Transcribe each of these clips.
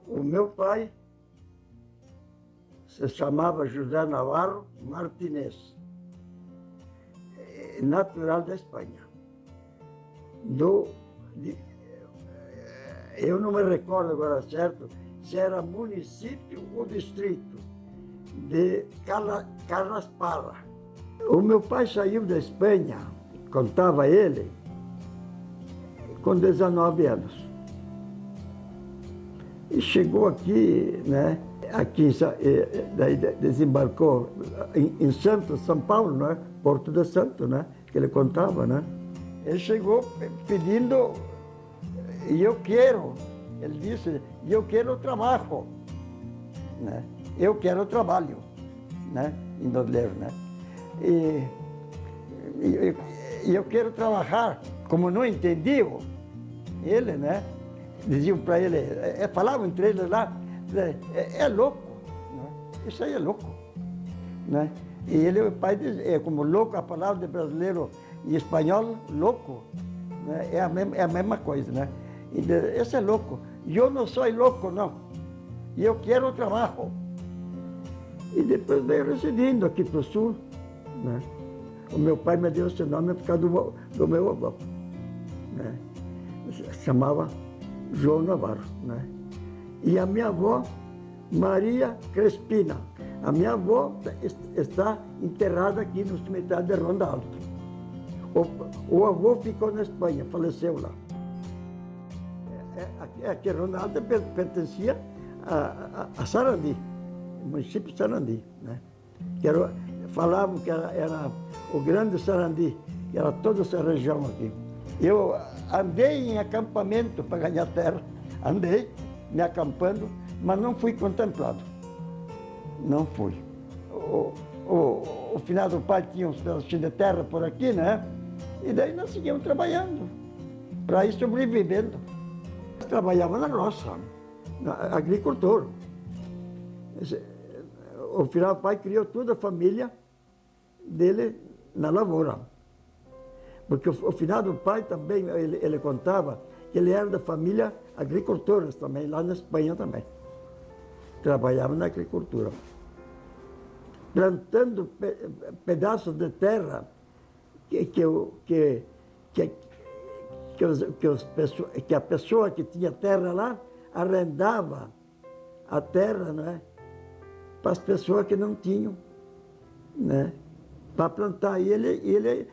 O meu pai se chamava José Navarro Martínez, natural da Espanha. Eu não me recordo agora certo se era município ou distrito de Carrasparra. O meu pai saiu da Espanha, contava ele, com 19 anos. E chegou aqui, né? Aqui, daí desembarcou em Santos, São Paulo, né? Porto de Santos, né? Que ele contava, né? Ele chegou pedindo, eu quero, ele disse, eu quero trabalho, né? Eu quero trabalho, né? Em inglês, né? E eu quero trabalhar, como não entendiam, ele, né? Diziam para ele, falavam entre eles lá, é louco, né? Isso aí é louco, né? E ele, o pai diz, como louco, a palavra de brasileiro e espanhol, louco, né? É a mesma coisa, né? E esse é louco. Eu não sou louco, não. Eu quero trabalho. E depois veio residindo aqui para o sul, né? O meu pai me deu esse nome por causa do meu avô, né? Se chamava João Navarro, né? E a minha avó, Maria Crespina. A minha avó está enterrada aqui no cemitério de Ronda Alta. O avô ficou na Espanha, faleceu lá. Aqui Ronda Alta pertencia a Sarandi, o município de Sarandi, né? Falavam que era o grande Sarandi, que era toda essa região aqui. Eu andei em acampamento para ganhar terra, andei me acampando, mas não fui contemplado. Não fui. O final do pai tinha uns pedacinhos de terra por aqui, né? E daí nós seguimos trabalhando, para ir sobrevivendo. Trabalhava na roça, agricultor. O final do pai criou toda a família dele na lavoura. Porque o finado pai também, ele contava que ele era da família agricultores também, lá na Espanha também. Trabalhava na agricultura. Plantando pedaços de terra que a pessoa que tinha terra lá arrendava a terra, né, para as pessoas que não tinham, né, para plantar. E ele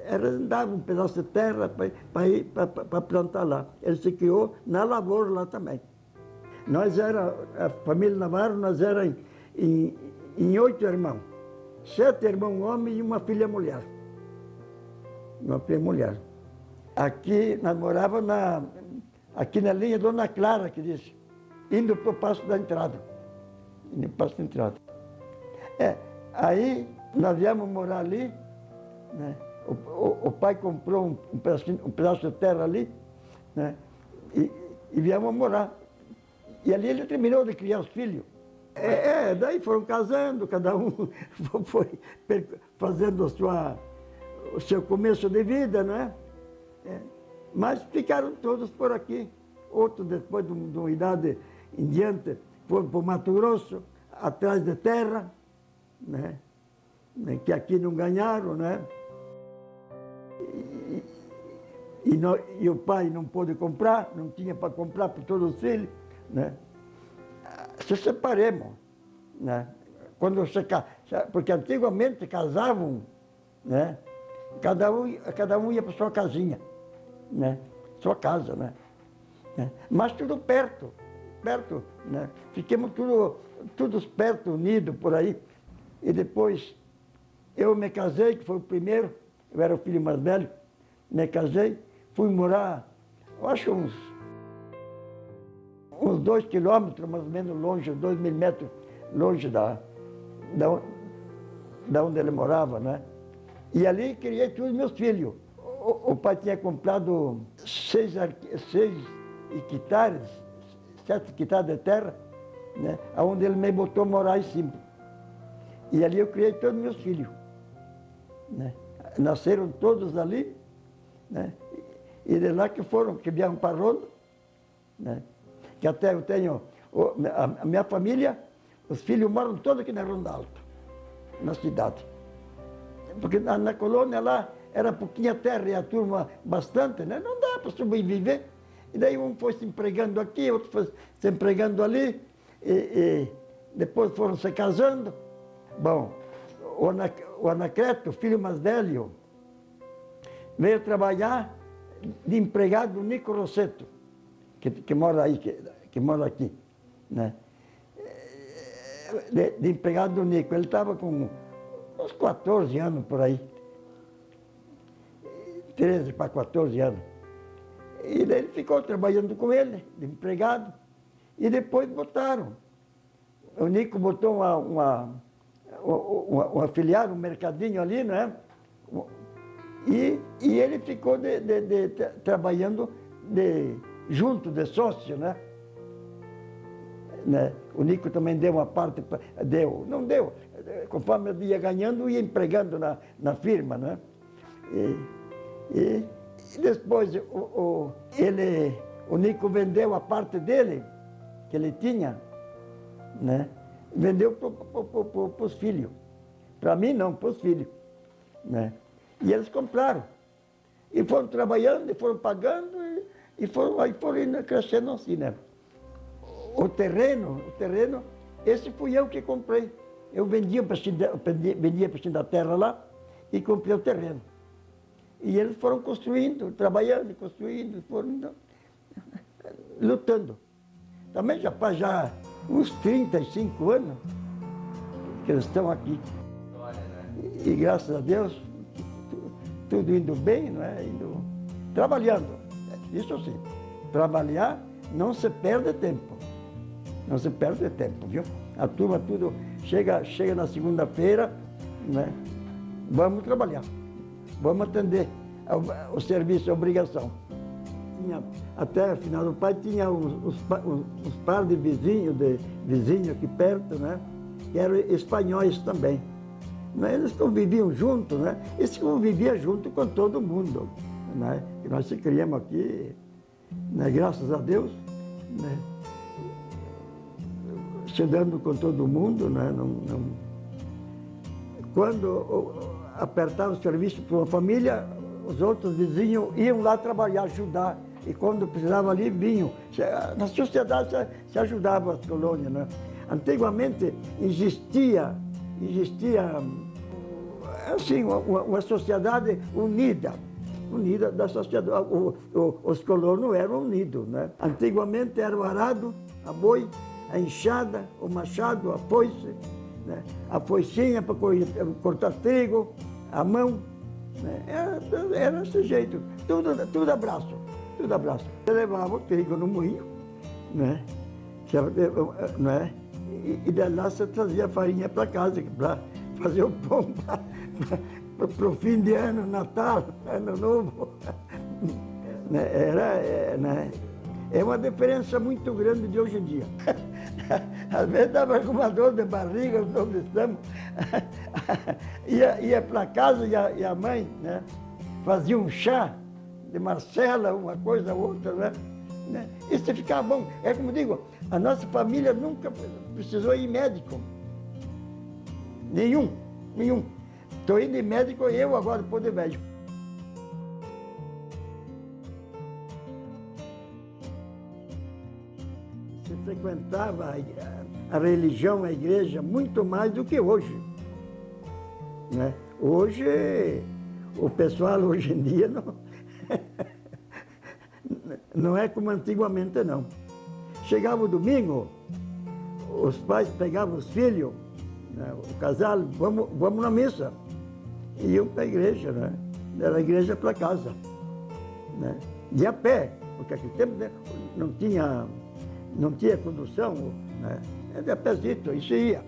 arrendava um pedaço de terra para plantar lá. Ele se criou na lavoura lá também. Nós a família Navarro, nós éramos em 8 irmãos. 7 irmãos homens e uma filha mulher. Uma filha mulher. Aqui, nós morávamos aqui na linha Dona Clara, que diz, indo para o Passo da Entrada. Indo para o Passo da Entrada. Aí nós viemos morar ali, né? O pai comprou um pedaço de terra ali, né? E viemos morar. E ali ele terminou de criar os filhos. Daí foram casando, cada um foi fazendo o seu começo de vida, né? Mas ficaram todos por aqui. Outros, depois de uma idade em diante, foram para o Mato Grosso, atrás de terra, né? Que aqui não ganharam, né? E o pai não pôde comprar, não tinha para comprar para todos os filhos, né? Se separamos, né? Porque antigamente casavam, né? Cada um ia para sua casinha, né? Sua casa, né? Mas tudo perto, né? Fiquemos todos perto, unidos por aí. E depois eu me casei, que foi o primeiro, eu era o filho mais velho, me casei, fui morar, eu acho uns 2 quilômetros, mais ou menos longe, 2.000 metros longe da onde ele morava, né? E ali criei todos os meus filhos. O pai tinha comprado 6 hectares, 7 hectares de terra, né? Onde ele me botou morar em cima. E ali eu criei todos os meus filhos, né? Nasceram todos ali, né? E de lá que vieram para Ronda, né? Que até eu tenho A minha família, os filhos moram todos aqui na Ronda Alta, na cidade. Porque na colônia lá era pouquinha terra e a turma bastante, né? Não dá para sobreviver. E daí um foi se empregando aqui, outro foi se empregando ali, e depois foram se casando. Bom, o Anacleto, o filho mais velho, veio trabalhar de empregado do Nico Rossetto, que mora aí, que mora aqui, né? De empregado do Nico. Ele estava com uns 14 anos por aí. 13 para 14 anos. E daí ele ficou trabalhando com ele, de empregado, e depois botaram. O Nico botou um afiliado, um mercadinho ali, né? E ele ficou trabalhando junto, de sócio, né? O Nico também deu uma parte, não deu, conforme ele ia ganhando, ia empregando na firma, né? E depois o Nico vendeu a parte dele, que ele tinha, né? Vendeu para os filhos. Para mim não, para os filhos, né? E eles compraram. E foram trabalhando, e foram pagando, aí foram indo crescendo assim, né? O terreno, esse fui eu que comprei. Eu vendia para da terra lá e comprei o terreno. E eles foram construindo, trabalhando, construindo, foram lutando. Também já faz uns 35 anos que eles estão aqui. E graças a Deus, tudo indo bem, não é? Trabalhando. Isso sim, trabalhar não se perde tempo. Não se perde tempo, viu? A turma tudo chega na segunda-feira, né? Vamos trabalhar. Vamos atender o serviço, a obrigação. Até o final do pai tinha os par de vizinhos aqui perto, né? Que eram espanhóis também. Eles conviviam junto, né? Eles conviviam junto com todo mundo, né? E nós se criamos aqui, né? Graças a Deus, né? Chegando com todo mundo, né? Quando apertava o serviço para uma família, os outros vizinhos iam lá trabalhar, ajudar. E quando precisava ali, vinham. Na sociedade se ajudava as colônias, né? Antigamente existia assim, uma sociedade unida da sociedade. Os colonos eram unidos, né? Antigamente era o arado, a boi, a enxada, o machado, a foice, né? A foicinha para cortar trigo, a mão, né? Era desse jeito, tudo abraço. Eu levava o trigo no moinho, né? E de lá você trazia farinha para casa, para fazer o pão para o fim de ano, Natal, Ano Novo. É uma diferença muito grande de hoje em dia. Às vezes dava com uma dor de barriga, onde estamos. Ia para casa e a mãe, né, fazia um chá de Marcela, uma coisa ou outra, né? Isso ficava bom. É como digo, a nossa família nunca precisou ir médico. Nenhum. Estou indo em médico, eu agora depois de médico. Se frequentava a religião, a igreja, muito mais do que hoje, né? Hoje, o pessoal hoje em dia não é como antigamente, não. Chegava o domingo, os pais pegavam os filhos, né, o casal, vamos na missa. E iam para a igreja, né? Da igreja para casa, né? De a pé, porque naquele tempo, né, não tinha condução, né? É de a pézito, isso ia.